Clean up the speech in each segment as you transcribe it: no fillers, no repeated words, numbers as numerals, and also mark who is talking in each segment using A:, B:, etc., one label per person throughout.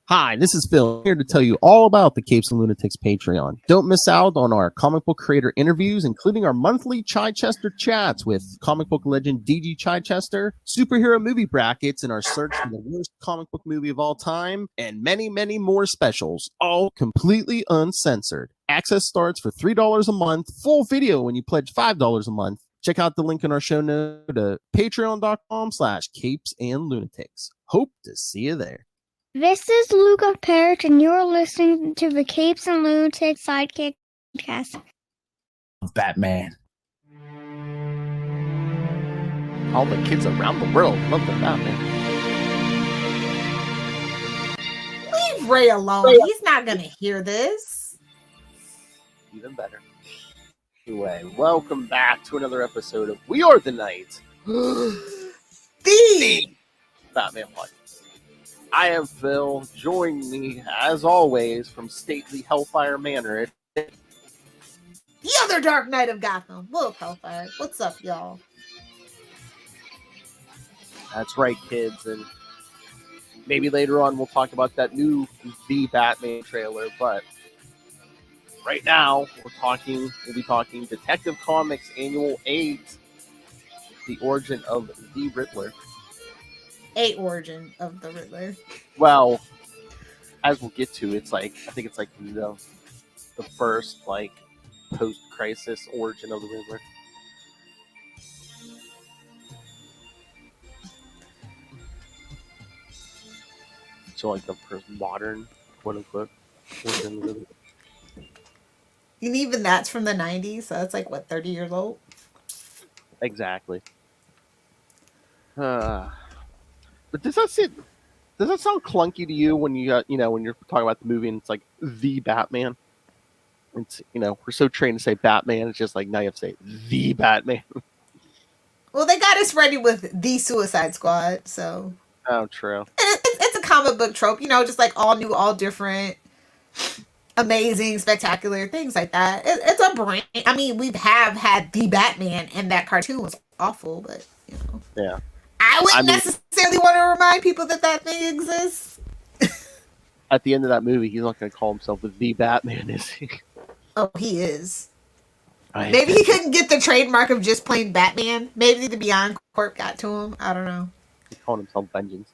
A: Hi, this is Phil, here to tell you all about the Capes and Lunatics Patreon. Don't miss out on our comic book creator interviews, including our monthly Chichester chats with comic book legend DG Chichester, superhero movie brackets in our search for the worst comic book movie of all time, and many, many more specials, all completely uncensored. Access starts for $3 a month, full video when you pledge $5 a month. Check out the link in our show note to patreon.com/capesandlunatics. Hope to see you there.
B: This is Luca Parrott, and you're listening to the Capes and Lunatics Sidekicks podcast.
C: Batman.
A: All the kids around the world love the Batman.
D: Leave Ray alone. He's not going to hear this.
A: Even better. Anyway, welcome back to another episode of We Are the Night.
D: The
A: Batman Podcast. I am Phil. Joining me, as always, from stately Hellfire Manor.
D: The other Dark Knight of Gotham. Whoa, Hellfire. What's up, y'all?
A: That's right, kids. And maybe later on we'll talk about that new The Batman trailer. But right now, we'll be talking Detective Comics Annual 8, The Origin of the Riddler.
D: Origin of the Riddler.
A: Well, as we'll get to, it's like I think it's like the first like post-crisis origin of the Riddler. So like the first modern, quote unquote, origin of the Riddler.
D: And even that's from the 90s, so that's like what, 30 years old?
A: Exactly. But does that sound clunky to you when you when you're talking about the movie and it's like the Batman? It's we're so trained to say Batman, it's just like now you have to say the Batman.
D: Well, they got us ready with the Suicide Squad, so.
A: Oh, true.
D: And it's a comic book trope, just like all new, all different, amazing, spectacular, things like that. It's a brand. I mean, we have had the Batman, and that cartoon was awful, but
A: Yeah.
D: I wouldn't necessarily want to remind people that thing exists.
A: At the end of that movie, he's not going to call himself the Batman, is he?
D: Oh, he is. Maybe he couldn't get the trademark of just plain Batman. Maybe the Beyond Corp got to him. I don't know.
A: He called himself Vengeance.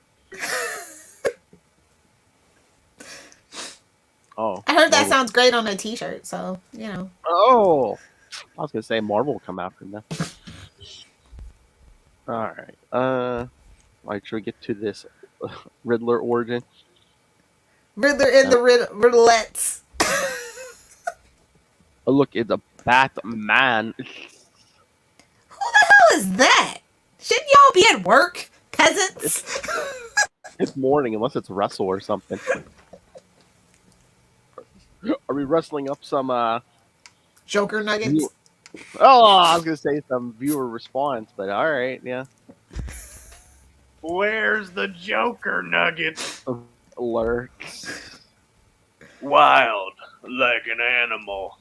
A: Oh.
D: I heard that sounds great on a t-shirt, so,
A: Oh! I was going to say Marvel will come after him now. Alright. Should we get to this Riddler origin?
D: Riddler in the Riddlettes.
A: Oh, look, it's a Batman.
D: Who the hell is that? Shouldn't y'all be at work, peasants?
A: It's morning, unless it's Russell or something. Are we wrestling up some,
D: Joker nuggets?
A: Oh, I was going to say some viewer response, but alright, yeah.
C: Where's the Joker nugget?
A: Lurks.
C: Wild, like an animal.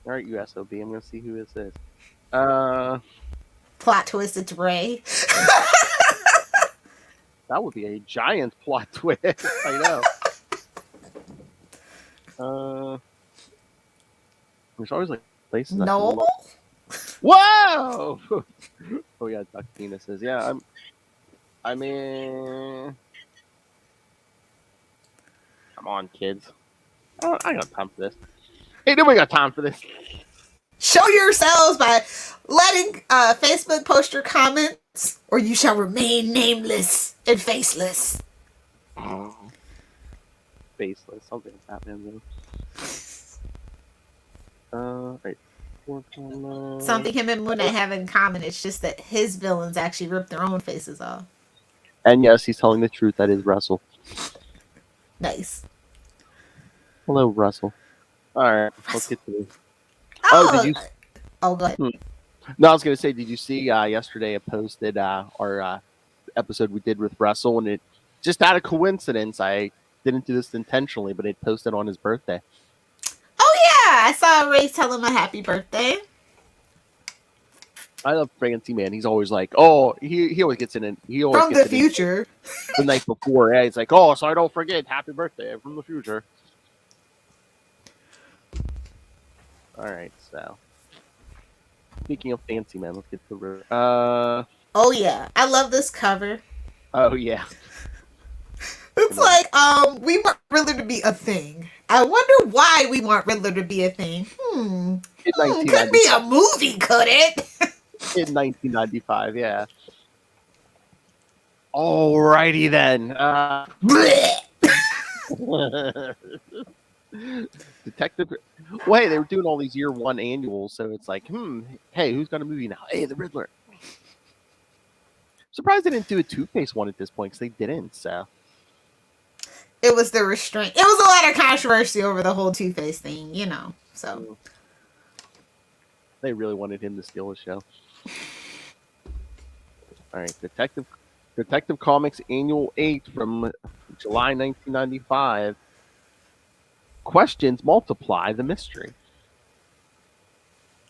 A: Alright, you SOB, I'm going to see who this is.
D: Plot twist, it's Ray.
A: That would be a giant plot twist, I know. There's always like places.
D: No.
A: Whoa! Oh yeah, duck penises. Yeah, I mean, come on, kids. I got time for this. Hey, nobody got time for this.
D: Show yourselves by letting Facebook post your comments, or you shall remain nameless and faceless.
A: Oh. Faceless. Something like Batman though. Right.
D: Something him and Moon Knight have in common. It's just that his villains actually rip their own faces off.
A: And yes, he's telling the truth. That is Russell.
D: Nice.
A: Hello, Russell. All right, let's get to this.
D: Oh, go ahead.
A: No, I was going to say, did you see yesterday I posted our episode we did with Russell, and it just out of coincidence, I didn't do this intentionally, but it posted on his birthday.
D: Oh, yeah. I saw Ray tell him a happy birthday.
A: I love Fancy Man. He's always like, oh, he always gets in it. He always
D: From
A: gets
D: the
A: it in
D: future.
A: the night before. Yeah, he's like, oh, so I don't forget. Happy birthday from the future. All right, so speaking of Fancy Man, let's get to the
D: Oh yeah, I love this cover.
A: oh yeah.
D: It's like, we want Riddler to be a thing. I wonder why we want Riddler to be a thing. Could be a movie, could it?
A: In 1995, yeah. Alrighty then. Detective. Wait, they were doing all these year one annuals, so it's like, hey, who's got a movie now? Hey, the Riddler. Surprised they didn't do a Two-Face one at this point, because they didn't, so.
D: It was the restraint. It was a lot of controversy over the whole Two-Face thing, you know. So
A: they really wanted him to steal the show. All right, Detective Comics Annual 8 from July 1995. Questions multiply the mystery.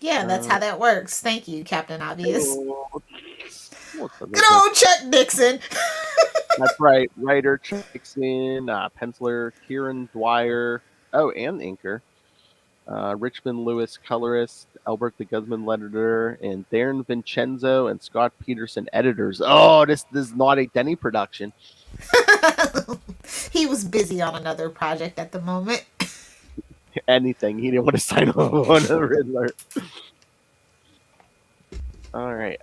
D: yeah, that's how that works. Thank you, Captain Obvious.
A: Good
D: old Chuck Dixon.
A: That's right. Writer Chuck Dixon, penciler Kieran Dwyer, and inker. Richmond Lewis, colorist, Albert the Guzman, letterer, and Darren Vincenzo and Scott Peterson, editors. Oh, this is not a Denny production.
D: He was busy on another project at the moment.
A: Anything. He didn't want to sign on the Riddler. All right.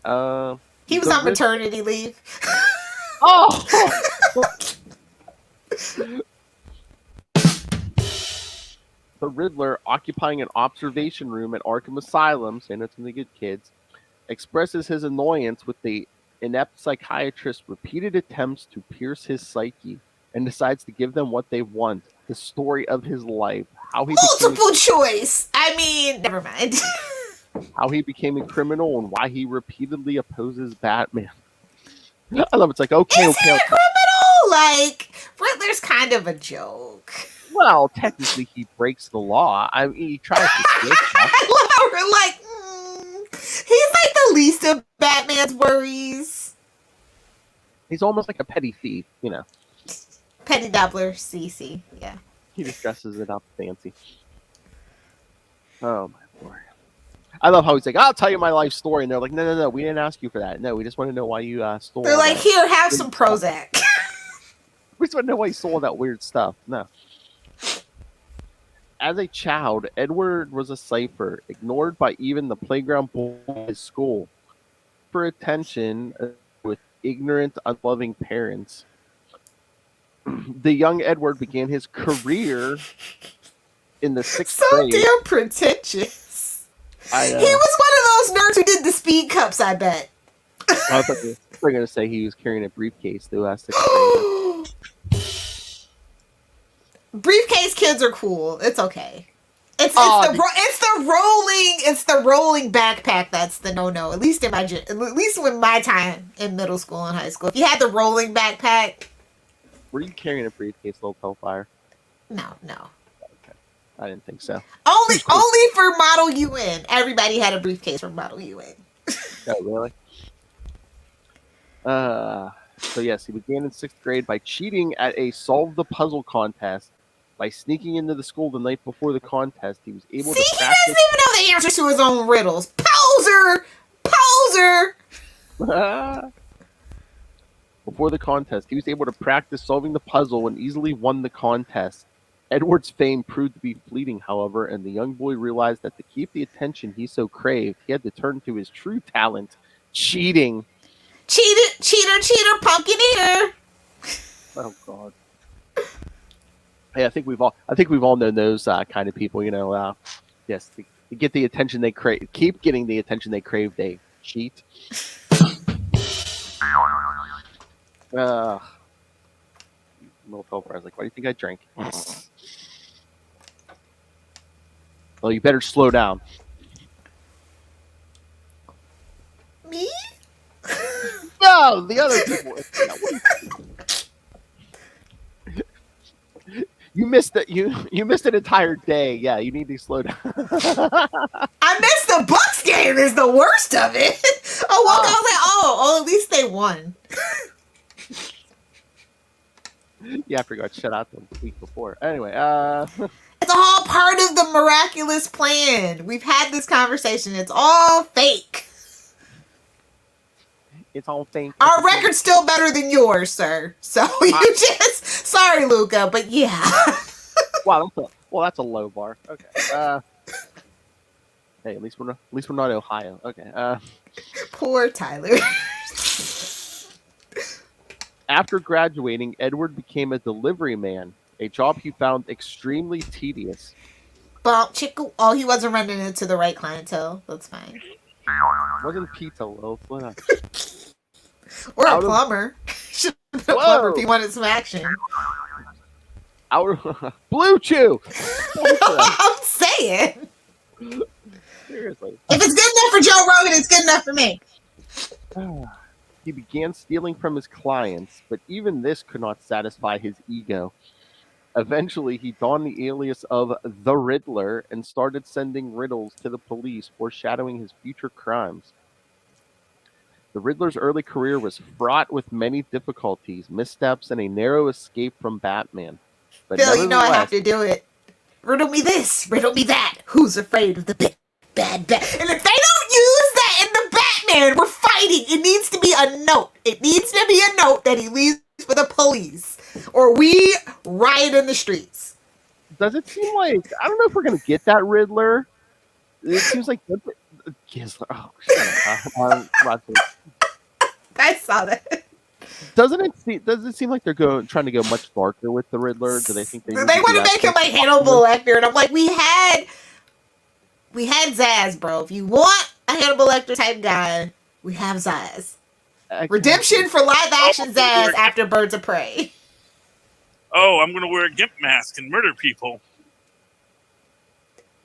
D: He was on maternity leave.
A: Oh! The Riddler, occupying an observation room at Arkham Asylum, saying that's when they get kids, expresses his annoyance with the inept psychiatrist's repeated attempts to pierce his psyche, and decides to give them what they want: the story of his life,
D: multiple choice. I mean, never mind.
A: How he became a criminal and why he repeatedly opposes Batman. I love it. It's like, okay,
D: Is he a criminal? Like, Riddler's kind of a joke.
A: Well, technically, he breaks the law. I mean, he tries to steal stuff.
D: I love how we're like, he's like the least of Batman's worries.
A: He's almost like a petty thief, you know.
D: Petty Dabbler, CC, yeah.
A: He just dresses it up fancy. Oh, my Lord. I love how he's like, I'll tell you my life story. And they're like, no, we didn't ask you for that. No, we just want to know why you stole.
D: They're like, here, have some Prozac.
A: We just want to know why you stole that weird stuff. No. As a child, Edward was a cipher, ignored by even the playground boys at his school. For attention with ignorant, unloving parents. The young Edward began his career in the 6th grade.
D: So damn pretentious. He was one of those nerds who did the speed cups, I bet.
A: I thought you were going to say he was carrying a briefcase through 6th grade.
D: Briefcase kids are cool. It's okay. It's the rolling backpack that's the no. At least in my time in middle school and high school, if you had the rolling backpack.
A: Were you carrying a briefcase, little Hellfire?
D: No.
A: Okay. I didn't think so.
D: Only for Model UN. Everybody had a briefcase from Model UN.
A: Oh, really? So yes, he began in 6th grade by cheating at a solve the puzzle contest. By sneaking into the school the night before the contest, he was able to practice.
D: He doesn't even know the answers to his own riddles. Poser!
A: Before the contest, he was able to practice solving the puzzle and easily won the contest. Edward's fame proved to be fleeting, however, and the young boy realized that to keep the attention he so craved, he had to turn to his true talent: cheating.
D: Cheater, pumpkin eater.
A: Oh God. Hey, I think we've all known those kind of people, you know. Yes, to get the attention they crave, keep getting the attention they crave, they cheat. Little Hellfire, I was like, why do you think I drank? Well, you better slow down.
D: Me?
A: No, the other people. You missed it. You missed an entire day. Yeah, you need to slow down.
D: I missed the Bucks game. Is the worst of it. Oh, well, I was like, oh, at least they won.
A: Yeah, I forgot. Shut out the week before. Anyway,
D: It's all part of the miraculous plan. We've had this conversation. It's all fake.
A: it's all fake.
D: Our record's still better than yours, sir. So sorry, Luca, but yeah.
A: Wow, that's a low bar. Okay. Hey, at least we're not Ohio. Okay.
D: Poor Tyler.
A: After graduating, Edward became a delivery man, a job he found extremely tedious.
D: Bump chicken. Oh, he wasn't running into the right clientele. That's fine.
A: Wasn't pizza loaf? What up?
D: Or
A: Out
D: a
A: of-
D: plumber. Should have been a
A: Whoa.
D: plumber if he wanted some action.
A: Blue Chew.
D: I'm saying.
A: Seriously.
D: If it's good enough for Joe Rogan, it's good enough for me.
A: He began stealing from his clients, but even this could not satisfy his ego. Eventually, he donned the alias of the Riddler and started sending riddles to the police, foreshadowing his future crimes. The Riddler's early career was fraught with many difficulties, missteps, and a narrow escape from Batman. But
D: Phil, you know I have
A: nevertheless,
D: to do it. Riddle me this, riddle me that. Who's afraid of the big bad bat? And if they don't use that in the Batman, we're fighting. It needs to be a note. It needs to be a note that he leaves for the police, or we riot in the streets.
A: does it seem like, I don't know if we're going to get that Riddler. It seems like Gizler. Oh, shut up.
D: I saw that.
A: Does it seem like they're trying to go much darker with the Riddler? Do they think they
D: They
A: need to
D: want
A: do
D: to
A: that?
D: make him like Hannibal Lecter, and I'm like, we had Zaz, bro. If you want a Hannibal Lecter type guy, we have Zaz. Redemption for live action Zaz after Birds of Prey.
E: Oh, I'm going to wear a gimp mask and murder people.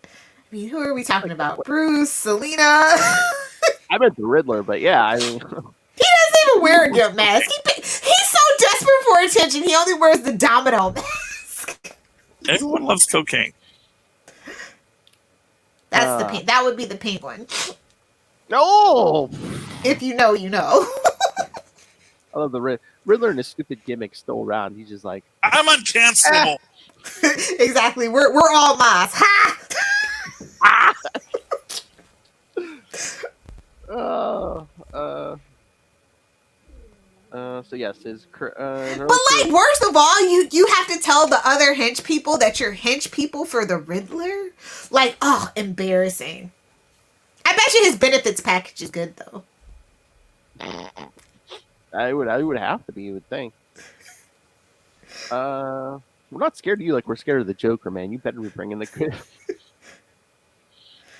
D: I mean, who are we talking about? Bruce, Selena.
A: I meant the Riddler, but yeah, I mean,
D: He doesn't even wear a gimp mask. He's so desperate for attention, he only wears the domino mask.
E: Everyone loves cocaine.
D: That's the pink. That would be the pink one.
A: no.
D: If you know, you know.
A: I love the Riddler and his stupid gimmick still around. He's just like,
E: I'm uncancelable.
D: Exactly. We're all Moss. Ha!
A: so yes,
D: But like, worst of all, you have to tell the other hench people that you're hench people for the Riddler. Like, oh, embarrassing. I bet you his benefits package is good though.
A: I would have to be. You would think. We're not scared of you like we're scared of the Joker, man. You better be bringing the good.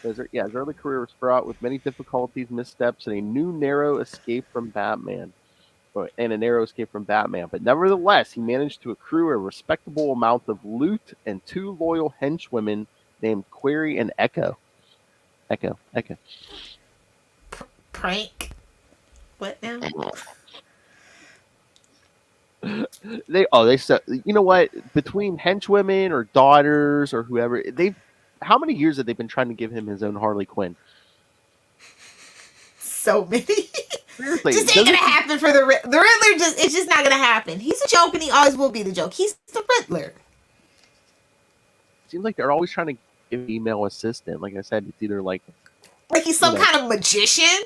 A: His early career was fraught with many difficulties, missteps, and a narrow escape from Batman. But nevertheless, he managed to accrue a respectable amount of loot and two loyal henchwomen named Query and Echo. Echo.
D: Prank. What now?
A: They said, you know what? Between henchwomen or daughters or whoever, how many years have they been trying to give him his own Harley Quinn?
D: So many.
A: Seriously,
D: Just ain't gonna happen for the Riddler. It's just not gonna happen. He's a joke and he always will be the joke. He's the Riddler.
A: Seems like they're always trying to give an email assistant. Like I said, it's either like
D: he's some kind of magician.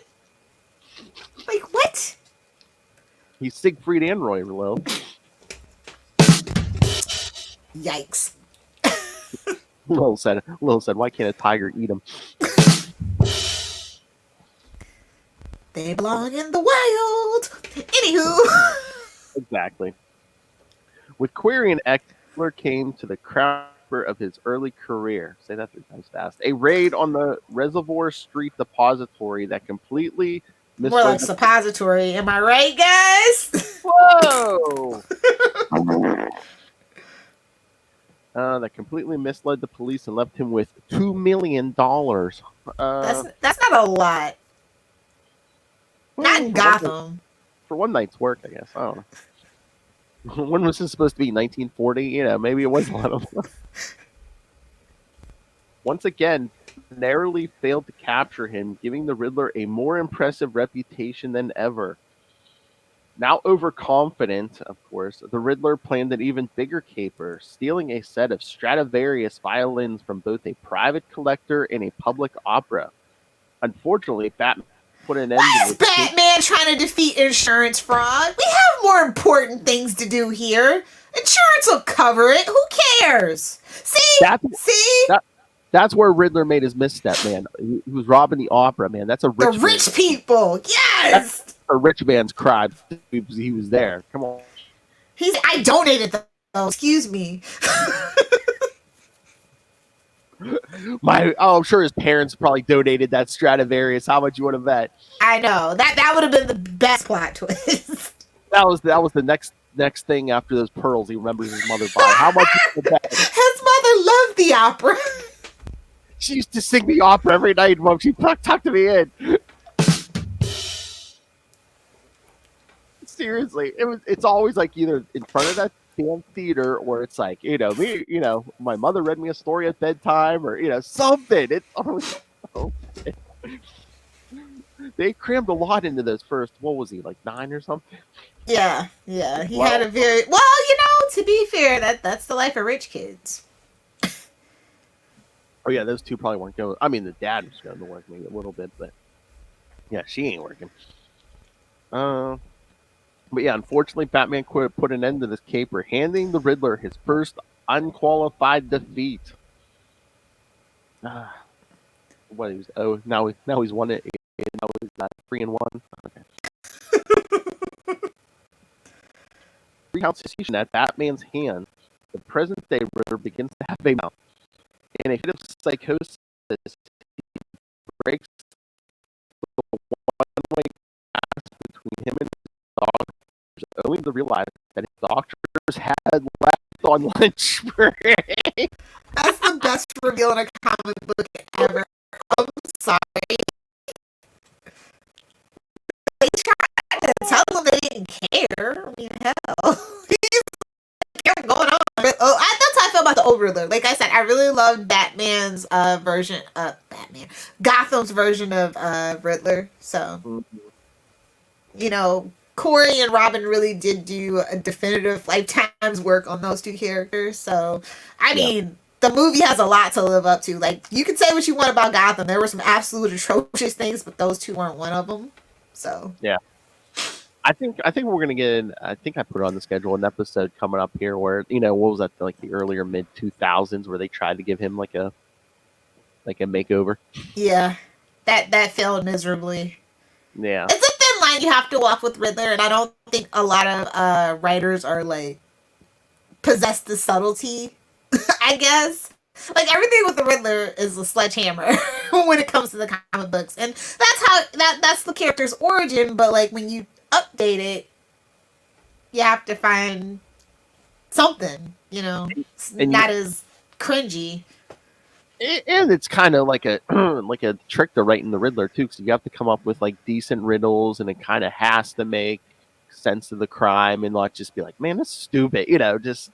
D: Like what?
A: He's Siegfried and Roy Lowe.
D: Yikes.
A: Lil said, why can't a tiger eat him?
D: They belong in the wild. Anywho.
A: Exactly. With Query and Eckler came to the crown of his early career. Say that 3 times fast. A raid on the Reservoir Street Depository that completely
D: More like suppository. Am I right, guys?
A: Whoa! That completely misled the police and left him with $2 million.
D: That's not a lot. Not in Gotham.
A: For one night's work, I guess. I don't know. When was this supposed to be? 1940? You know, maybe it was a lot of. Once again, narrowly failed to capture him, giving the Riddler a more impressive reputation than ever. Now overconfident, of course, the Riddler planned an even bigger caper, stealing a set of Stradivarius violins from both a private collector and a public opera. Unfortunately, Batman put an end
D: Why
A: to
D: is
A: this.
D: Batman trying to defeat insurance fraud? We have more important things to do here. Insurance will cover it. Who cares? See? See?
A: That's where Riddler made his misstep, man. He was robbing the opera, man. That's a
D: The
A: rich
D: rich people. Yes.
A: That's a rich man's crime. He was there. Come on.
D: I donated those. Excuse me.
A: I'm sure his parents probably donated that Stradivarius. How much you want to bet?
D: I know. That would have been the best plot twist.
A: That was the next thing after those pearls. He remembers his mother buying. How much you want to bet?
D: His mother loved the opera.
A: She used to sing the opera every night, Mom. She tucked me in. Seriously, it's always like either in front of that damn theater, or it's like my mother read me a story at bedtime, or something. It's always they crammed a lot into those first. What was he, like 9 or something?
D: Yeah. He had a very to be fair, that's the life of rich kids.
A: Oh yeah, those two probably weren't going. I mean, the dad was going to work maybe a little bit, but yeah, she ain't working. But yeah, unfortunately, Batman put an end to this caper, handing the Riddler his first unqualified defeat. What he was? Oh, now he's won it. Now he's 3-1. Okay. Recounts his situation at Batman's hand. The present-day Riddler begins to have a mouth. In a fit of psychosis, he breaks the one-way pass between him and his doctors, only to realize that his doctors had left on lunch break.
D: That's the best reveal in a comic book ever. I'm sorry. They tried to tell him they didn't care. I mean, hell. He's like, going on. That's how I feel about the old Riddler. Like I said, I really loved Batman's version of Gotham's version of Riddler. So, Corey and Robin really did do a definitive lifetime's work on those two characters. So, I mean, the movie has a lot to live up to. Like, you can say what you want about Gotham. There were some absolute atrocious things, but those two weren't one of them. So,
A: yeah. I think we're gonna get. I think I put on the schedule an episode coming up here where what was that, like the earlier mid 2000s, where they tried to give him like a makeover.
D: Yeah, that failed miserably.
A: Yeah,
D: it's a thin line you have to walk with Riddler, and I don't think a lot of writers are like possess the subtlety. I guess like everything with the Riddler is a sledgehammer when it comes to the comic books, and that's the character's origin. But like when you update it, you have to find something, not as cringy.
A: And it's kind of like a like a trick to writing the Riddler too, because you have to come up with like decent riddles, and it kind of has to make sense of the crime and not just be like, man, that's stupid, just.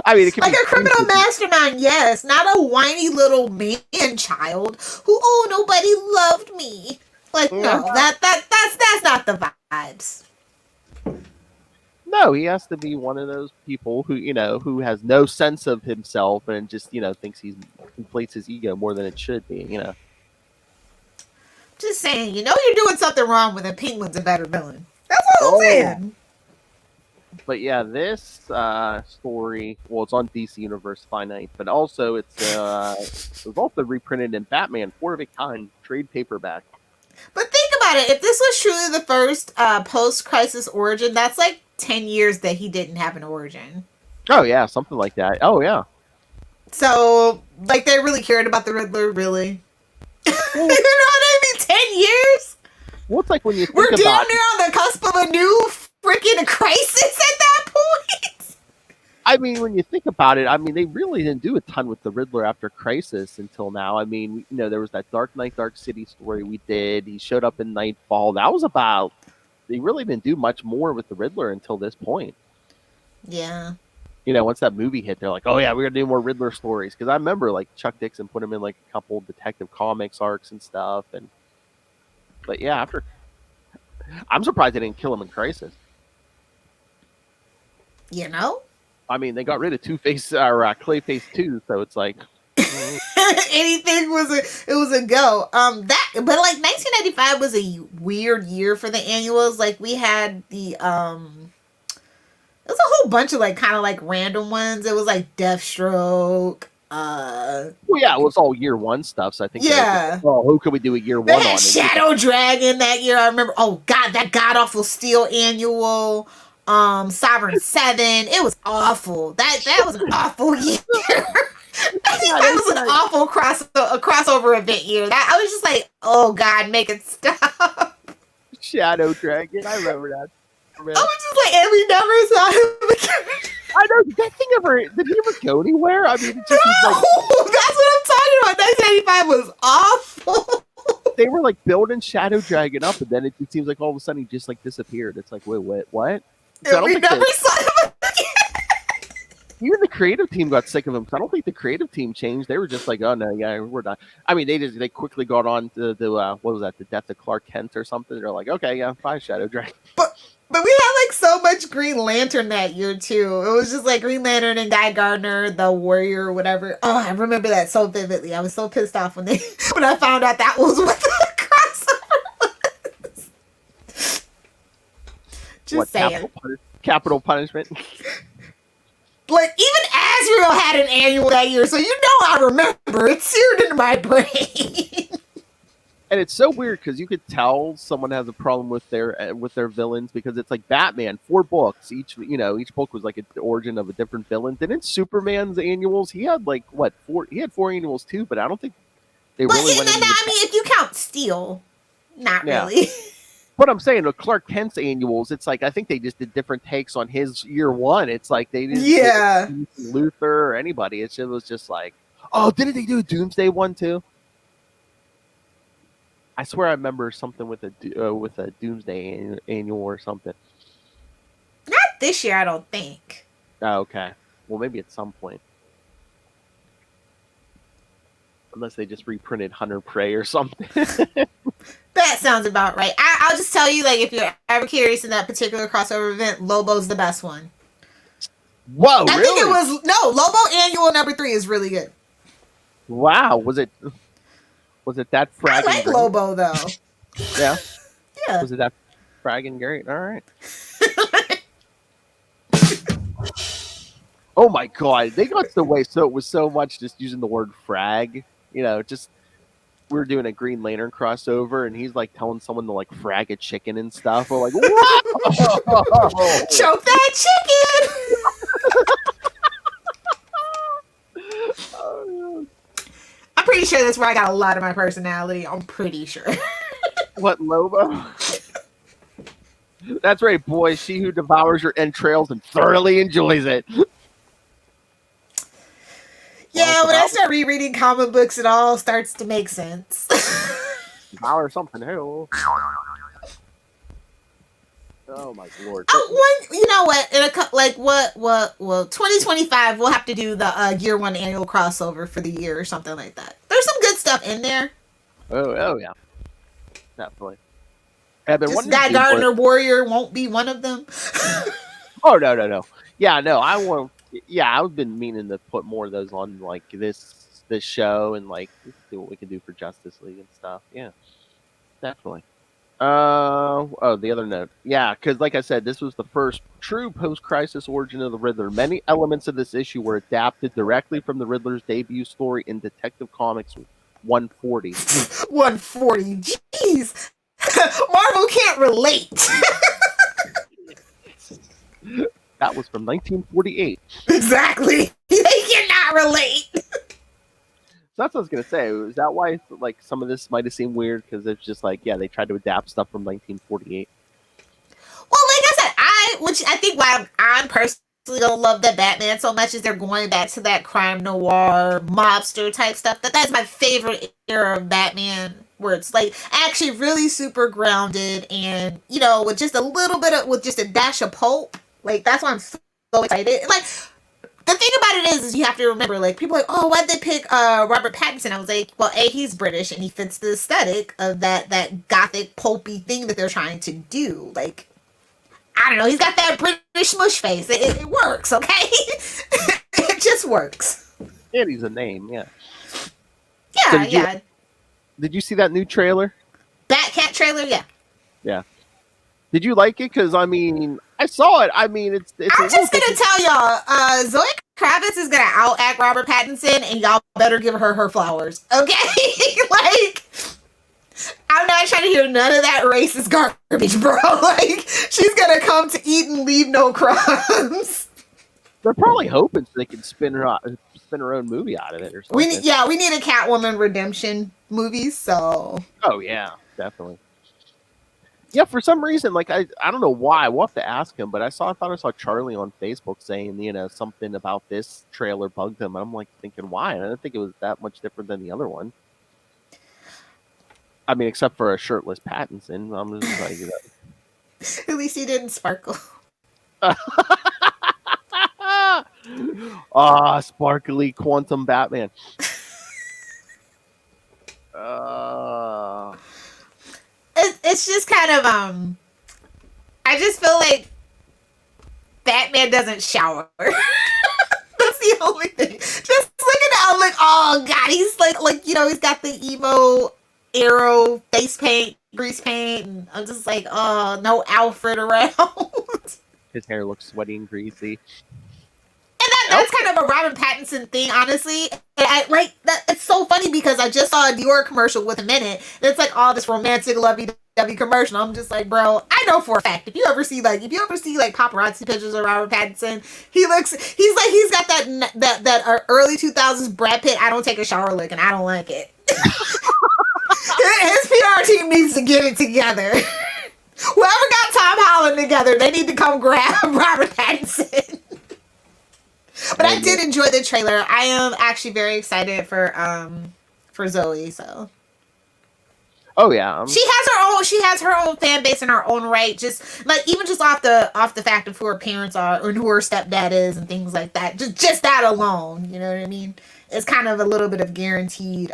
A: I mean, it could
D: like
A: be
D: a criminal mastermind, yes, not a whiny little man child who nobody loved me. Like no, that's not the vibes.
A: No, he has to be one of those people who who has no sense of himself and just thinks he inflates his ego more than it should be.
D: Just saying, you're doing something wrong with a Penguin's a better villain. That's all I'm saying.
A: But yeah, this story, well, it's on DC Universe Finite, but also it was also reprinted in Batman 4 of a Kind trade paperback.
D: But think about it. If this was truly the first post-crisis origin, that's like 10 years that he didn't have an origin.
A: Oh, yeah, something like that. Oh, yeah.
D: So, like, they really cared about the Riddler, really? You know what I mean? 10 years?
A: Well, it's like when you think
D: we're
A: about
D: damn near on the cusp of a new freaking crisis at that point.
A: I mean, when you think about it, I mean, they really didn't do a ton with the Riddler after Crisis until now. I mean, there was that Dark Knight, Dark City story we did. He showed up in Nightfall. That was about. They really didn't do much more with the Riddler until this point.
D: Yeah.
A: You know, once that movie hit, they're like, "Oh yeah, we're gonna do more Riddler stories." Because I remember like Chuck Dixon put him in like a couple Detective Comics arcs and stuff. But yeah, after I'm surprised they didn't kill him in Crisis.
D: You know,
A: I mean, they got rid of Two-Face or Clayface too, so it's like
D: anything was a go. But like 1995 was a weird year for the annuals. Like we had the it was a whole bunch of like kind of like random ones. It was like Deathstroke.
A: well, yeah, it was all year one stuff. So I think,
D: Yeah.
A: well, who could we do a year
D: They
A: one
D: had
A: on?
D: Shadow Dragon that year. I remember. Oh God, that god awful Steel annual. Sovereign 7. It was awful. That was an awful year. That was an awful crossover event year. I was just like, oh God, make it stop.
A: Shadow Dragon. I remember that.
D: I was just like, and we never saw him again.
A: I know that thing did he ever go anywhere? I mean, it just
D: No,
A: like,
D: that's what I'm talking about. 1985 was awful.
A: they were like building Shadow Dragon up, and then it seems like all of a sudden he just like disappeared. It's like, wait, what?
D: And we never saw him again.
A: Even the creative team got sick of him. I don't think the creative team changed. They were just like, oh no, yeah, we're done. I mean, they quickly got on to the what was that? The Death of Clark Kent or something. They're like, okay, yeah, bye, Shadow Dragon.
D: But we had like so much Green Lantern that year too. It was just like Green Lantern and Guy Gardner, the Warrior, or whatever. Oh, I remember that so vividly. I was so pissed off when I found out that was what the crossover was. Just saying.
A: Capital punishment.
D: Like even Azrael had an annual that year, so you know I remember. It's seared into my brain.
A: And it's so weird because you could tell someone has a problem with their villains because it's like Batman, 4 books each book was like the origin of a different villain. Then in Superman's annuals, he had like 4? He had 4 annuals too, but I don't think they really went into.
D: I mean, if you count Steel, not really.
A: But I'm saying with Clark Kent's annuals, it's like I think they just did different takes on his year one. It's like they didn't Luther or anybody. It was just like, oh, didn't they do a Doomsday one too? I swear I remember something with a Doomsday annual or something.
D: Not this year, I don't think.
A: Oh, okay. Well, maybe at some point. Unless they just reprinted Hunter Prey or something.
D: That sounds about right. I'll just tell you, like, if you're ever curious in that particular crossover event, Lobo's the best one.
A: Whoa,
D: I
A: really?
D: think it was... No, Lobo Annual number 3 is really good.
A: Wow, was it that fragging?
D: I like
A: great?
D: Lobo, though.
A: Yeah?
D: Yeah.
A: Was it that fragging great? All right. Oh my God, they got away so it was so much just using the word frag. You know, just we were doing a Green Lantern crossover, and he's like telling someone to like frag a chicken and stuff. We're like, what?
D: Choke that chicken! I'm pretty sure that's where I got a lot of my personality. I'm pretty sure.
A: What, Lobo? That's right, boy. She who devours your entrails and thoroughly enjoys it.
D: Yeah, when I start rereading comic books, it all starts to make sense.
A: Devour something, hell. Oh my Lord.
D: You know what? In well, 2025, we'll have to do the year 1 annual crossover for the year or something like that. There's some good stuff in there.
A: Oh yeah. Definitely.
D: Just Guy Gardner Warrior won't be one of them.
A: Oh, no. Yeah, no, I won't. Yeah, I've been meaning to put more of those on like this show and like see what we can do for Justice League and stuff. Yeah, definitely. The other note. Yeah, because like I said, this was the first true post-crisis origin of the Riddler. Many elements of this issue were adapted directly from the Riddler's debut story in Detective Comics 140.
D: 140. Jeez. Marvel can't relate.
A: That was from 1948.
D: Exactly. They cannot relate.
A: So that's what I was gonna say. Is that why like some of this might have seemed weird? Because it's just like, yeah, they tried to adapt stuff from 1948.
D: Well, like I said, which I think why I'm personally gonna love that Batman so much is they're going back to that crime noir mobster type stuff. That's my favorite era of Batman, where it's like actually really super grounded and with just a little bit of with just a dash of pulp. Like that's why I'm so excited. Like the thing about it is you have to remember, like, people are like, oh, why'd they pick Robert Pattinson? I was like, well, A, he's British and he fits the aesthetic of that gothic pulpy thing that they're trying to do. Like, I don't know, he's got that British smush face. It works, okay? It just works.
A: And he's a name, yeah.
D: Yeah,
A: So
D: yeah.
A: Did you see that new trailer?
D: Batcat trailer, yeah.
A: Yeah. Did you like it? Because, I mean, I saw it. I mean, it's
D: I'm just going to tell y'all, Zoe Kravitz is going to outact Robert Pattinson, and y'all better give her flowers, okay? Like, I'm not trying to hear none of that racist garbage, bro. Like, she's going to come to eat and leave no crumbs.
A: They're probably hoping so they can spin her own movie out of it or something.
D: We need a Catwoman redemption movie, so.
A: Oh, yeah, definitely. Yeah, for some reason, like, I don't know why. We'll have to ask him, but I thought I saw Charlie on Facebook saying, you know, something about this trailer bugged him. And I'm like thinking, why? And I didn't think it was that much different than the other one. I mean, except for a shirtless Pattinson. I'm just like, you know.
D: At least he didn't sparkle.
A: Sparkly quantum Batman.
D: It's just kind of I just feel like Batman doesn't shower. That's the only thing. Just look at that, I'm like, oh god, he's like, you know, he's got the emo arrow face paint, grease paint, and I'm just like, oh, no Alfred around.
A: His hair looks sweaty and greasy.
D: And that's kind of a Robert Pattinson thing, honestly. And I like that. It's so funny because I just saw a Dior commercial with him in it. And it's like all this romantic lovey-dovey commercial. I'm just like, bro, I know for a fact if you ever see paparazzi pictures of Robert Pattinson, he's got that early 2000s Brad Pitt. I don't take a shower look, and I don't like it. His PR team needs to get it together. Whoever got Tom Holland together, they need to come grab Robert Pattinson. But I did enjoy the trailer. I am actually very excited for Zoe. So,
A: oh yeah,
D: she has her own fan base in her own right. Just like even just off the fact of who her parents are or who her stepdad is and things like that. Just that alone, you know what I mean? It's kind of a little bit of guaranteed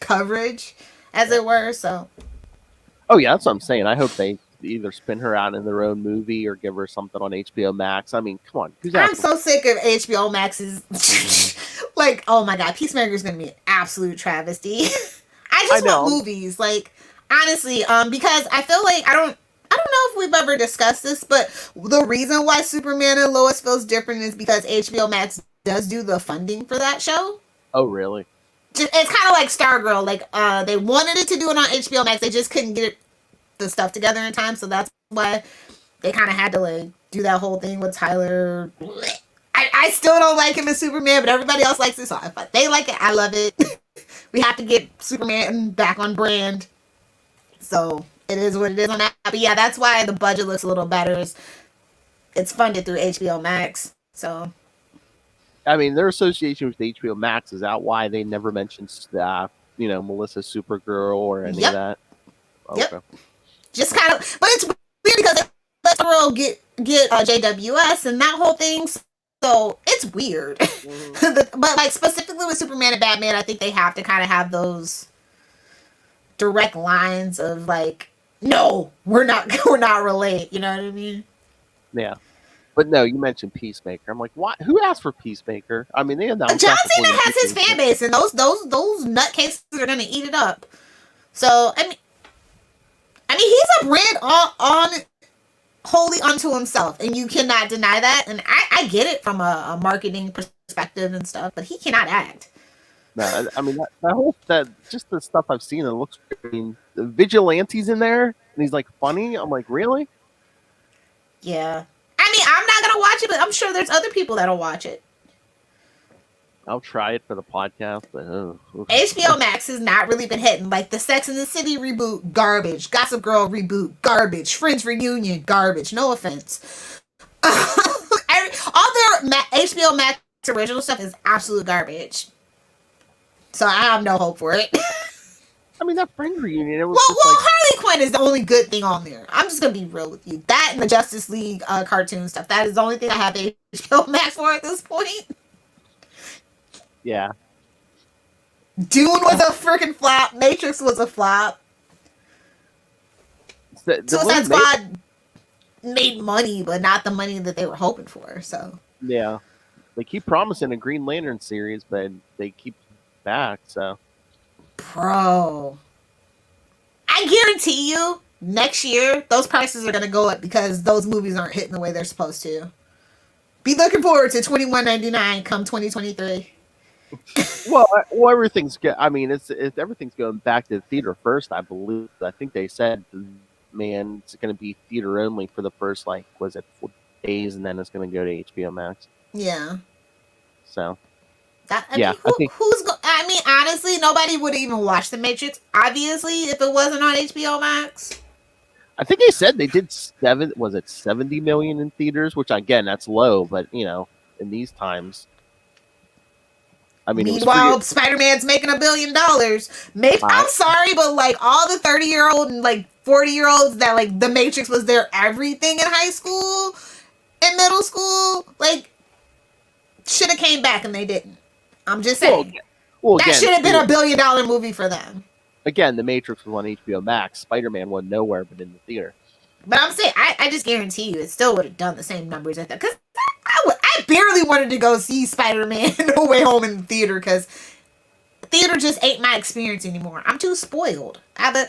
D: coverage, as it were. So.
A: Oh yeah, that's what I'm saying. I hope they either spin her out in their own movie or give her something on HBO Max. I mean, come on.
D: I'm so sick of HBO Max's like, oh my god, Peacemaker is going to be an absolute travesty. I just want movies, like, honestly, because I feel like I don't know if we've ever discussed this, but the reason why Superman and Lois feels different is because HBO Max does do the funding for that show.
A: Oh, really?
D: It's kind of like Stargirl. Like, they wanted it to do it on HBO Max, they just couldn't get the stuff together in time, so that's why they kind of had to like do that whole thing with Tyler. I still don't like him as Superman, but everybody else likes it, so if they like it, I love it. We have to get Superman back on brand, so it is what it is on that. But yeah, that's why the budget looks a little better. It's funded through HBO Max, so.
A: I mean, their association with HBO Max is out. Why they never mentioned Melissa Supergirl or any of that. Okay.
D: Yep. Just kind of, but it's weird because they let the girl get JWS and that whole thing, so it's weird.
A: Mm-hmm.
D: But like specifically with Superman and Batman, I think they have to kind of have those direct lines of like, no, we're not related. You know what I mean?
A: Yeah. But no, you mentioned Peacemaker. I'm like, what? Who asked for Peacemaker? I mean, they announced
D: John Cena has his fan base, and those nutcases are gonna eat it up. So I mean, he's a brand on wholly unto himself, and you cannot deny that. And I get it from a marketing perspective and stuff, but he cannot act.
A: No, I mean that just the stuff I've seen. It looks. I mean, the Vigilante's in there, and he's like funny. I'm like, really?
D: Yeah. I mean, I'm not gonna watch it, but I'm sure there's other people that'll watch it.
A: I'll try it for the podcast, but
D: HBO Max has not really been hitting. Like the Sex and the City reboot, garbage. Gossip Girl reboot, garbage. Friends reunion, garbage. No offense. All their HBO Max original stuff is absolute garbage. So I have no hope for it.
A: I mean, that Friends reunion, it was
D: Well,
A: just like,
D: Harley Quinn is the only good thing on there. I'm just gonna be real with you. That and the Justice League cartoon stuff. That is the only thing I have HBO Max for at this point.
A: yeah.
D: Dune was a freaking flop. Matrix was a flop. Suicide Squad made money, but not the money that they were hoping for. So
A: Yeah. They keep promising a Green Lantern series, but they keep back, so.
D: bro, I guarantee you next year those prices are gonna go up because those movies aren't hitting the way they're supposed to. Be looking forward to $21.99 come 2023.
A: Well, everything's good. I mean, it's everything's going back to the theater first, I believe. I think they said, man, it's going to be theater only for the first, like, was it 4 days, and then it's going to go to HBO Max.
D: Yeah.
A: So,
D: I mean, I mean, honestly, nobody would even watch The Matrix, obviously, if it wasn't on HBO Max.
A: I think they said they did 70 million in theaters, which, again, that's low, but, you know, in these times. I mean,
D: meanwhile, Spider-Man's making $1 billion. I'm sorry, but like all the 30-year-old and like 40-year-olds that like The Matrix was their everything in high school and middle school, like should have came back and they didn't. I'm just saying. Well, that should have been $1 billion movie for them.
A: Again, The Matrix was on HBO Max. Spider-Man went nowhere but in the theater.
D: But I'm saying, I just guarantee you, it still would have done the same numbers at that. Because I barely wanted to go see Spider-Man No Way Home in the theater because theater just ain't my experience anymore. I'm too spoiled. I have a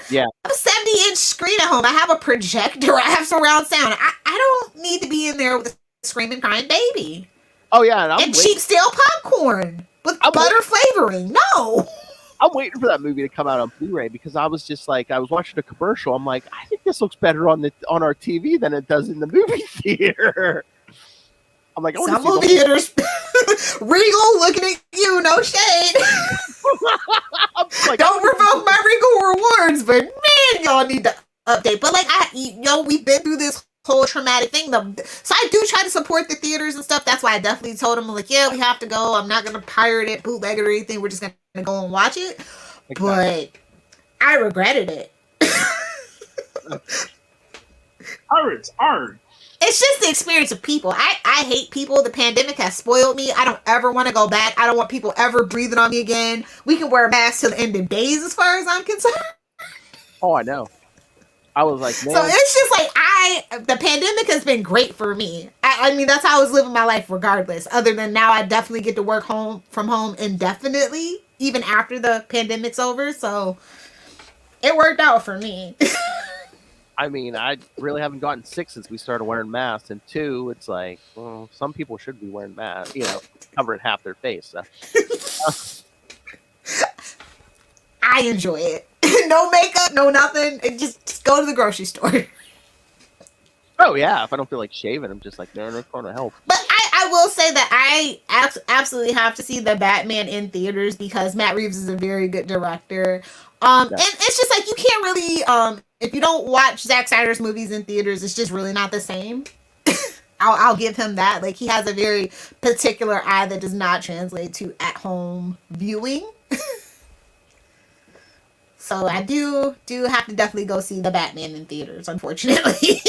D: 70-inch screen at home. I have a projector. I have surround sound. I don't need to be in there with a screaming, crying baby.
A: Oh, yeah.
D: And cheap stale popcorn with butter flavoring. No.
A: I'm waiting for that movie to come out on Blu-ray because I was just like, I was watching a commercial. I'm like, I think this looks better on our TV than it does in the movie theater. I'm like,
D: some movie theaters, Regal looking at you, no shade. Like, don't revoke my Regal rewards, but man, y'all need to update. But like, we've been through this whole traumatic thing. So I do try to support the theaters and stuff. That's why I definitely told them, like, yeah, we have to go. I'm not gonna pirate it, bootleg it, or anything. We're just gonna go and watch it. Exactly. But I regretted it.
E: Pirates are.
D: It's just the experience of people. I hate people. The pandemic has spoiled me. I don't ever want to go back. I don't want people ever breathing on me again. We can wear masks till the end of days as far as I'm concerned.
A: Oh, I know. I was like, man.
D: So it's just like the pandemic has been great for me. I mean, that's how I was living my life regardless. Other than now, I definitely get to work from home indefinitely, even after the pandemic's over. So it worked out for me.
A: I mean, I really haven't gotten sick since we started wearing masks. And 2, it's like, well, some people should be wearing masks, covering half their face. So.
D: I enjoy it. No makeup, no nothing. Just go to the grocery store.
A: Oh, yeah. If I don't feel like shaving, I'm just like, no, that's going to help.
D: But I will say that I absolutely have to see the Batman in theaters because Matt Reeves is a very good director. And it's just like you can't really if you don't watch Zack Snyder's movies in theaters, it's just really not the same. I'll give him that. Like he has a very particular eye that does not translate to at home viewing. So I do have to definitely go see the Batman in theaters, unfortunately.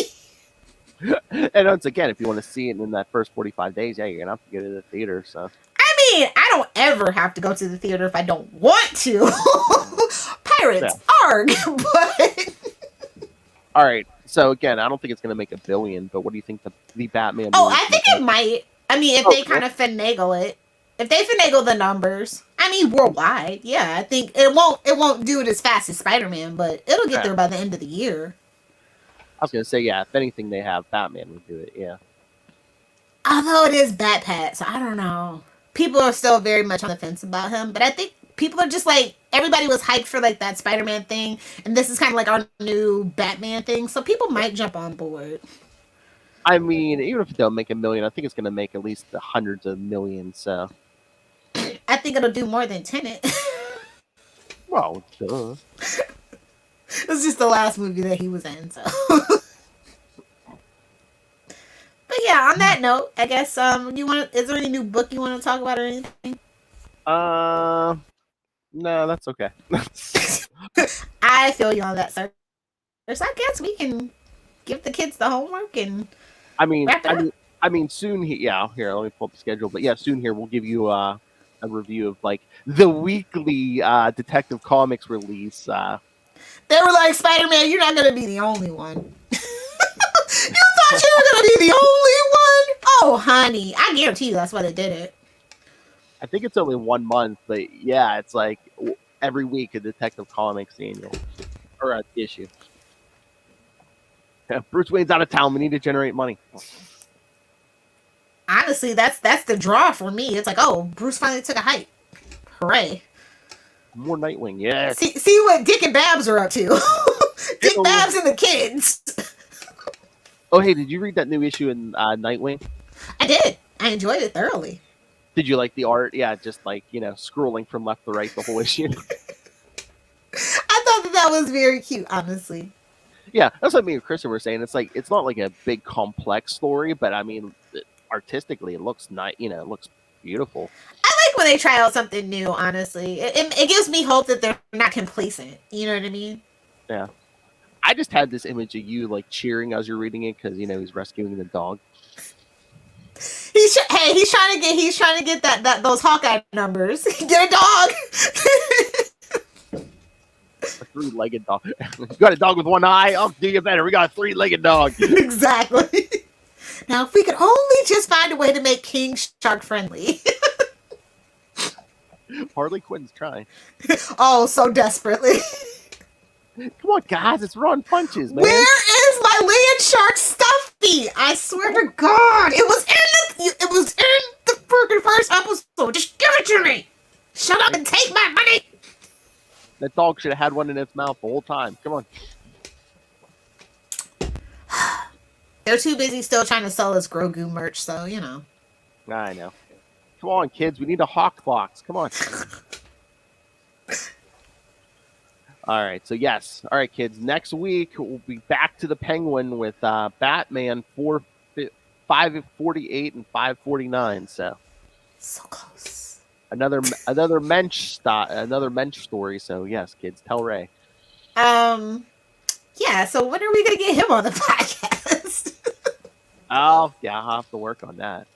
A: And once again, if you want to see it in that first 45 days, yeah, you're gonna have to go to the theater. So
D: I mean, I don't ever have to go to the theater if I don't want to. Pirates, arg. But
A: all right. So again, I don't think it's gonna make $1 billion. But what do you think the Batman?
D: Oh, I think it might. I mean, if they kind of finagle it, if they finagle the numbers, I mean, worldwide, yeah, I think it won't do it as fast as Spider-Man, but it'll get there by the end of the year.
A: I was gonna say, yeah, if anything, they have Batman would do it, yeah.
D: Although it is Bat-Pat, so I don't know. People are still very much on the fence about him, but I think people are just like, everybody was hyped for like that Spider-Man thing, and this is kind of like our new Batman thing, so people might jump on board.
A: I mean, even if it don't make $1 million, I think it's gonna make at least the hundreds of millions, so.
D: I think it'll do more than Tenet.
A: Well, duh.
D: It's just the last movie that he was in, so. But yeah, on that note, I guess is there any new book you want to talk about or anything?
A: No, that's okay.
D: I feel you on that, sir. So I guess we can give the kids the homework and
A: I mean,
D: wrap it up.
A: soon. Yeah, here. Let me pull up the schedule. But yeah, soon here we'll give you a review of like the weekly Detective Comics release.
D: They were like, Spider-Man, you're not going to be the only one. You thought you were going to be the only one? Oh, honey. I guarantee you that's why they did it.
A: I think it's only 1 month, but yeah, it's like every week a Detective Comics annual or issue. Yeah, Bruce Wayne's out of town. We need to generate money.
D: Honestly, that's the draw for me. It's like, oh, Bruce finally took a hike. Hooray.
A: More Nightwing, yes.
D: See what Dick and Babs are up to. Dick,
A: Ew.
D: Babs, and the kids.
A: Oh, hey, did you read that new issue in Nightwing?
D: I did. I enjoyed it thoroughly.
A: Did you like the art? Yeah, just like, scrolling from left to right the whole issue.
D: I thought that was very cute, honestly.
A: Yeah, that's what me and Kristen were saying. It's like it's not like a big complex story, but I mean, artistically, it looks nice. It looks beautiful.
D: I like when they try out something new. Honestly, it gives me hope that they're not complacent. You know what I mean?
A: Yeah. I just had this image of you like cheering as you're reading it because he's rescuing the dog.
D: He's trying to get that those Hawkeye numbers. Get a dog.
A: A 3-legged dog. You got a dog with one eye? Oh, do you better. We got a 3-legged dog.
D: Exactly. Now, if we could only just find a way to make King Shark friendly.
A: Harley Quinn's trying.
D: Oh, so desperately.
A: Come on, guys. It's Ron Punches, man.
D: Where is my land shark stuffy? I swear to God, it was in the freaking first episode. Just give it to me. Shut up and take my money.
A: That dog should have had one in its mouth the whole time. Come on.
D: They're too busy still trying to sell us Grogu merch, so
A: I know. Come on, kids. We need a Hawk box. Come on. All right. So, yes. All right, kids. Next week, we'll be back to the Penguin with Batman 548 and 549. So
D: close.
A: Another mensch story. So, yes, kids. Tell Ray.
D: Yeah, so when are we going to get him on the podcast?
A: Oh, yeah, I'll have to work on that.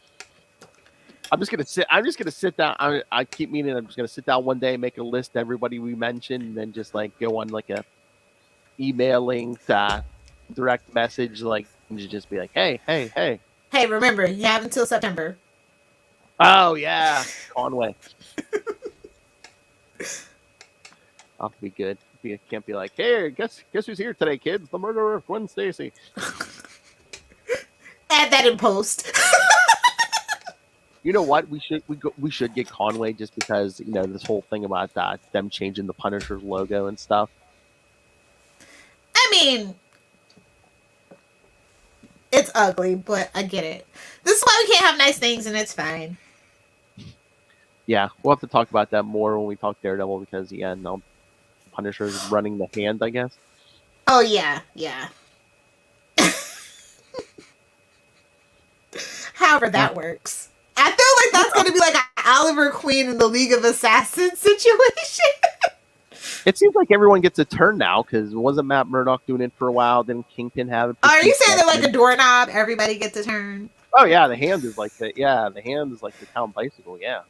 A: I'm just gonna sit down. I keep meaning I'm just gonna sit down one day, make a list of everybody we mentioned, and then just like go on like a emailing direct message, like and just be like, hey.
D: Hey, remember, you have until September.
A: Oh yeah, Conway. I'll be good. You can't be like, hey, guess who's here today, kids? The murderer of Gwen Stacy.
D: Add that in post.
A: You know what? We should get Conway just because this whole thing about them changing the Punisher's logo and stuff.
D: I mean, it's ugly, but I get it. This is why we can't have nice things, and it's fine.
A: Yeah, we'll have to talk about that more when we talk Daredevil because no, Punisher's running the hand, I guess.
D: Oh yeah. However that works. I feel like that's going to be like an Oliver Queen in the League of Assassins situation.
A: It seems like everyone gets a turn now because wasn't Matt Murdock doing it for a while? Didn't Kingpin have it?
D: Are you saying they're like a doorknob? Everybody gets a turn?
A: Oh yeah, the hand is like the town bicycle. Yeah.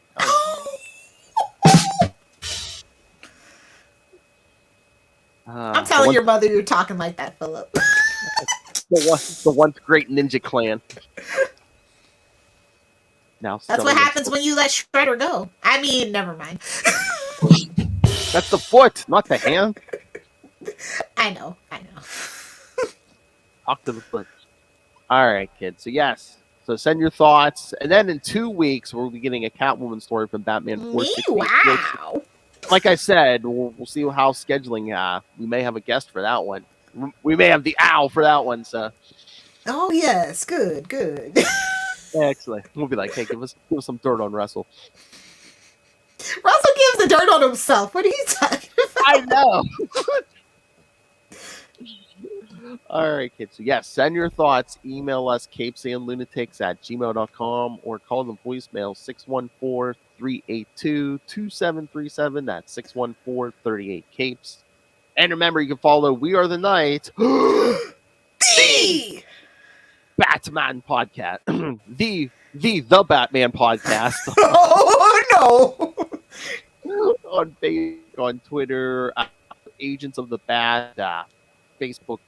D: I'm telling your mother you're talking like that, Philip.
A: the once great ninja clan. Now
D: that's what happens when you let Shredder go. I mean, never mind.
A: That's the foot, not the hand.
D: I know.
A: Talk to the foot. All right, kids. So yes. So send your thoughts, and then in 2 weeks we'll be getting a Catwoman story from Batman 460.
D: Wow.
A: Like I said, we'll see how scheduling. We may have a guest for that one. We may have the owl for that one. So.
D: Oh yes, good.
A: Excellent. We'll be like, hey, give us some dirt on Russell.
D: Russell gives the dirt on himself. What are you talking about?
A: I know. All right, kids. So, yes, send your thoughts. Email us, capesandlunatics@gmail.com, or call the voicemail 614-382-2737. That's 614-38-CAPES. And remember, you can follow We Are the Night, the Batman podcast, the Batman podcast
D: Oh
A: on Facebook, on Twitter, Agents of the Bat, Facebook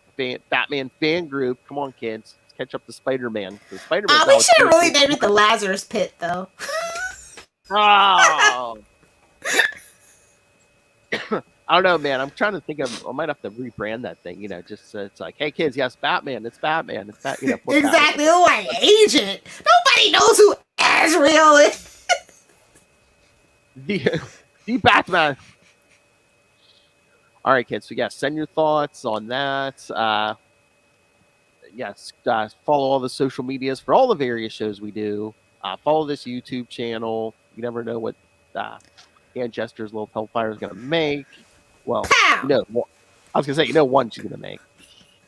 A: Batman fan group. Come on, kids, let's catch up to Spider-Man. The Spider-Man.
D: no! We should have really named it the Lazarus Pit, though.
A: Oh. I don't know, man. I'm trying to think of. I might have to rebrand that thing. Just it's like, hey, kids, yes, Batman. It's Batman. It's that.
D: Exactly. Oh, like Agent. Nobody knows who Azrael is.
A: The Batman. All right, kids. So yes, send your thoughts on that. Yes, follow all the social medias for all the various shows we do. Follow this YouTube channel. You never know what hand gestures Little Hellfire is going to make. Well,
D: Pow!
A: I was going to say, one she's going to make.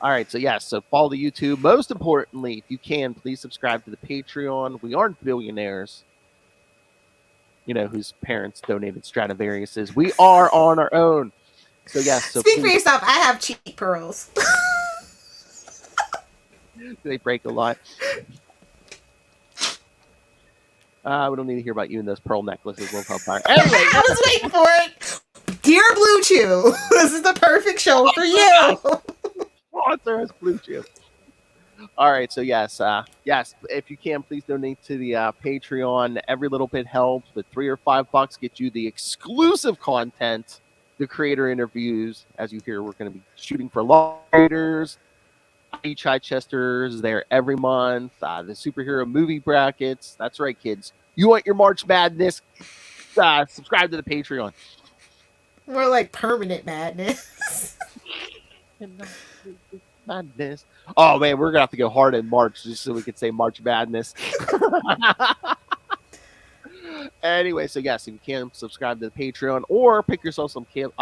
A: All right, so yes, so follow the YouTube. Most importantly, if you can, please subscribe to the Patreon. We aren't billionaires, whose parents donated Stradivariuses. We are on our own. So yes, so
D: Speak for yourself. I have cheap pearls.
A: They break a lot. We don't need to hear about you and those pearl necklaces, Little Hellfire. Anyway,
D: I was waiting for it. Dear Blue Chew, this is the perfect show for you.
A: Sponsor us, Blue Chew. All right, so yes, if you can, please donate to the Patreon. Every little bit helps, but $3 or $5 get you the exclusive content, the creator interviews. As you hear, we're going to be shooting for law writers. Chichester is there every month. The superhero movie brackets. That's right, kids. You want your March Madness? Subscribe to the Patreon.
D: More like permanent madness.
A: Madness. Oh man, we're gonna have to go hard in March just so we could say March Madness. Anyway, so yes, if you can, subscribe to the Patreon or pick yourself some Capes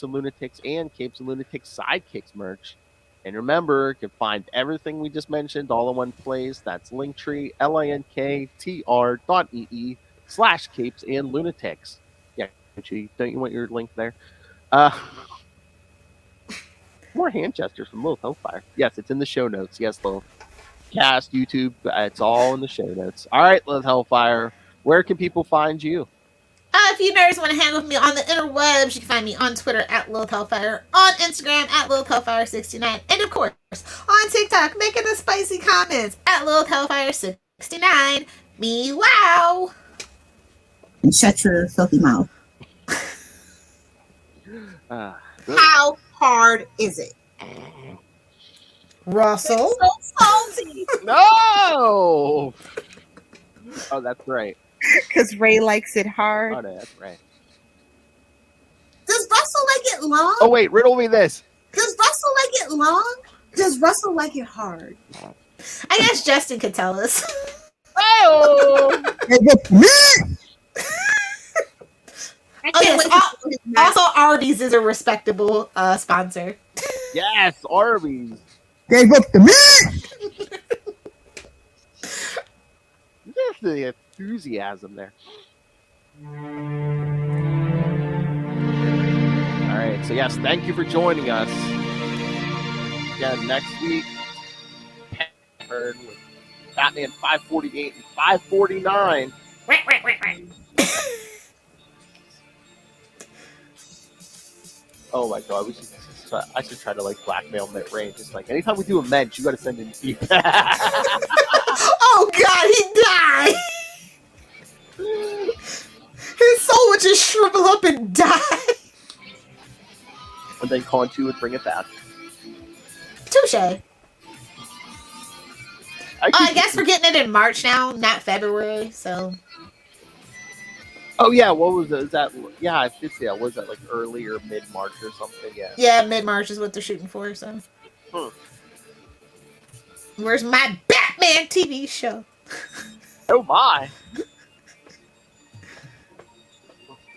A: and Lunatics and Capes and Lunatics Sidekicks merch. And remember, you can find everything we just mentioned all in one place. That's Linktree, linktr.ee/Capes and Lunatics. Yeah, don't you want your link there? More hand gestures from Little Hellfire. Yes, it's in the show notes. Yes, Little Cast, YouTube, it's all in the show notes. All right, Little Hellfire, where can people find you?
D: If you nerds want to hang with me on the interwebs, you can find me on Twitter at Lilith Hellfire, on Instagram at Lilith Hellfire69, and of course, on TikTok, making the spicy comments at Lilith Hellfire69. Me wow!
F: And shut your filthy mouth.
D: How hard is it? Russell?
F: So salty.
A: No! Oh, that's right.
F: Because Ray likes it hard.
A: Oh, no, that's right.
F: Does Russell like it long?
A: Oh, wait, riddle me this.
F: Does Russell like it long? Does Russell like it hard?
D: I guess Justin could tell us.
A: Oh!
D: Oh, yes. Also, Arby's is a respectable sponsor.
A: Yes, Arby's.
F: Gave up the meat.
A: There's the enthusiasm there. All right, so yes, thank you for joining us. Again, next week, with Batman 548 and 549. Oh my god, I should try to like blackmail Mitt Rain. Just like anytime we do a mensch, you got to send in feedback.
D: Oh god, he died! His soul would just shrivel up and die.
A: And then Conchu would bring it back.
D: Touche. I guess we're getting it in March now, not February, so.
A: Oh yeah, what was it? Is that I did see that. Was that like early or mid March or something? Yeah.
D: Yeah, mid-March is what they're shooting for, so. Where's my Batman TV show?
A: Oh my.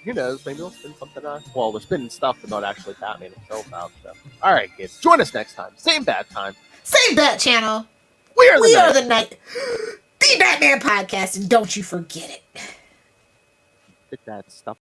A: who knows? Maybe we'll spin something out. Well, we're spinning stuff, but not actually Batman himself out. So, all right, kids, join us next time. Same bat time.
D: Same bat channel.
A: We are the
D: We
A: Night.
D: are the night. The Batman Podcast, and don't you forget it.
A: Get that stuff.